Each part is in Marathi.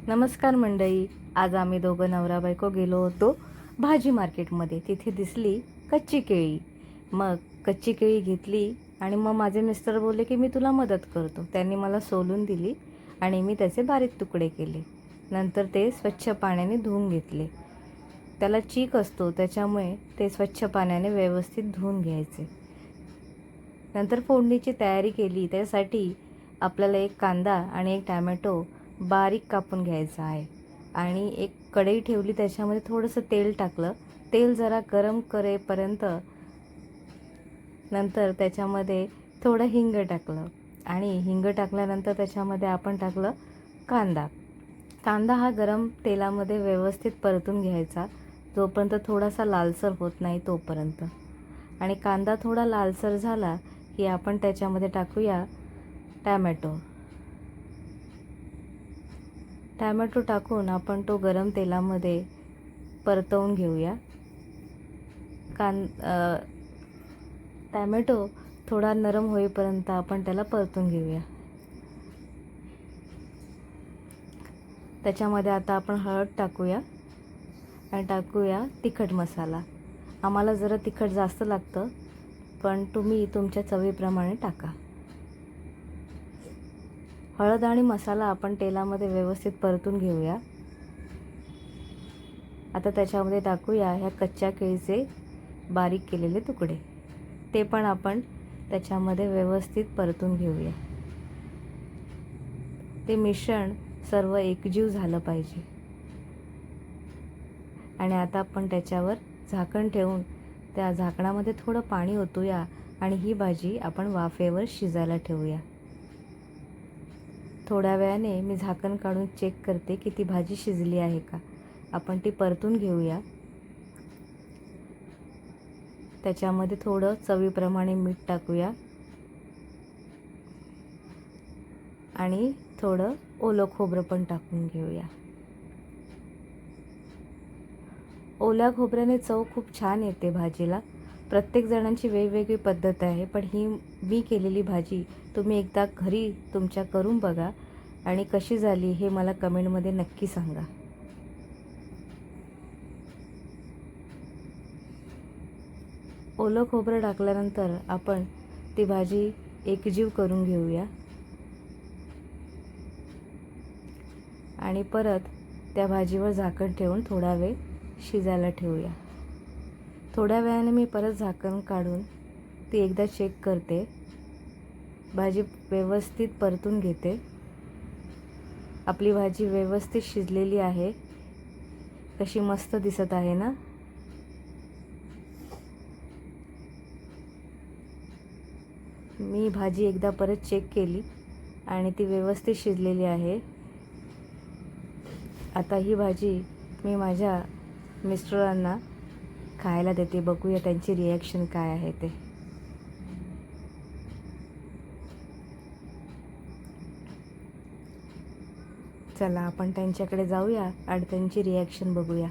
नमस्कार मंडळी. आज आम्ही दोघं नवरा बायको गेलो होतो भाजी मार्केटमध्ये. तिथे दिसली कच्ची केळी. मग कच्ची केळी घेतली आणि मग माझे मिस्टर बोलले की मी तुला मदत करतो. त्यांनी मला सोलून दिली आणि मी त्याचे बारीक तुकडे केले. नंतर ते स्वच्छ पाण्याने धुवून घेतले. त्याला चीक असतो त्याच्यामुळे ते स्वच्छ पाण्याने व्यवस्थित धुवून घ्यायचे. नंतर फोडणीची तयारी केली. त्यासाठी आपल्याला एक कांदा आणि एक टॅमॅटो बारीक कापून घ्यायचा आहे आणि एक कढई ठेवली. त्याच्यामध्ये थोडंसं तेल टाकलं. तेल जरा गरम करेपर्यंत नंतर त्याच्यामध्ये थोडं हिंग टाकलं आणि हिंग टाकल्यानंतर त्याच्यामध्ये आपण टाकलं कांदा. कांदा हा गरम तेलामध्ये व्यवस्थित परतून घ्यायचा जोपर्यंत थोडासा लालसर होत नाही तोपर्यंत. आणि कांदा थोडा लालसर झाला की आपण त्याच्यामध्ये टाकूया टॅमॅटो टाकून आपण तो गरम तेलामध्ये परतवून घेऊया. टॅमॅटो थोडा नरम होईपर्यंत आपण त्याला परतून घेऊया. त्याच्यामध्ये आता आपण हळद टाकूया आणि टाकूया तिखट मसाला. आम्हाला जरा तिखट जास्त लागतं पण तुम्ही तुमच्या चवीप्रमाणे टाका. हळद आणि मसाला आपण तेलामध्ये व्यवस्थित परतून घेऊया. आता त्याच्यामध्ये टाकूया ह्या कच्च्या केळीचे बारीक केलेले तुकडे. ते पण आपण त्याच्यामध्ये व्यवस्थित परतून घेऊया. ते मिश्रण सर्व एकजीव झालं पाहिजे. आणि आता आपण त्याच्यावर झाकण ठेवून त्या झाकणामध्ये थोडं पाणी ओतूया आणि ही भाजी आपण वाफेवर शिजायला ठेवूया. थोड्या वेळाने मी झाकण काढून चेक करते की ती भाजी शिजली आहे का. आपण ती परतून घेऊया. त्याच्यामध्ये थोडं चवीप्रमाणे मीठ टाकूया आणि थोडं ओलं खोबरं पण टाकून घेऊया. ओल्या खोबऱ्याने चव खूप छान येते भाजीला. प्रत्येक जणांची वेगवेगळी पद्धत आहे पण ही मी केलेली भाजी तुम्ही एकदा घरी तुमच्या करून बघा आणि कशी झाली हे मला कमेंटमध्ये नक्की सांगा. ओलं खोबरं टाकल्यानंतर आपण ती भाजी एकजीव करून घेऊया आणि परत त्या भाजीवर झाकण ठेवून थोडा वेळ शिजायला ठेवूया. थोड्या वेळाने मी परत झाकण काढून ती एकदा चेक करते. भाजी व्यवस्थित परतून घेते. आपली भाजी व्यवस्थित शिजलेली आहे. कशी मस्त दिसत आहे ना. मी भाजी एकदा परत चेक केली आणि ती व्यवस्थित शिजलेली आहे. आता ही भाजी मी माझ्या मिस्टरांना खायला देते. बघूया त्यांची रिॲक्शन काय आहे ते. चला आपण त्यांच्याकडे जाऊया आणि त्यांची रिॲक्शन बघूया.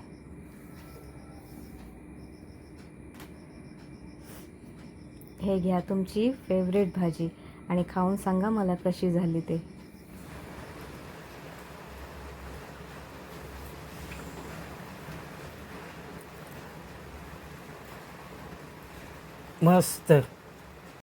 हे घ्या तुमची फेवरेट भाजी आणि खाऊन सांगा मला कशी झाली ते. मस्त.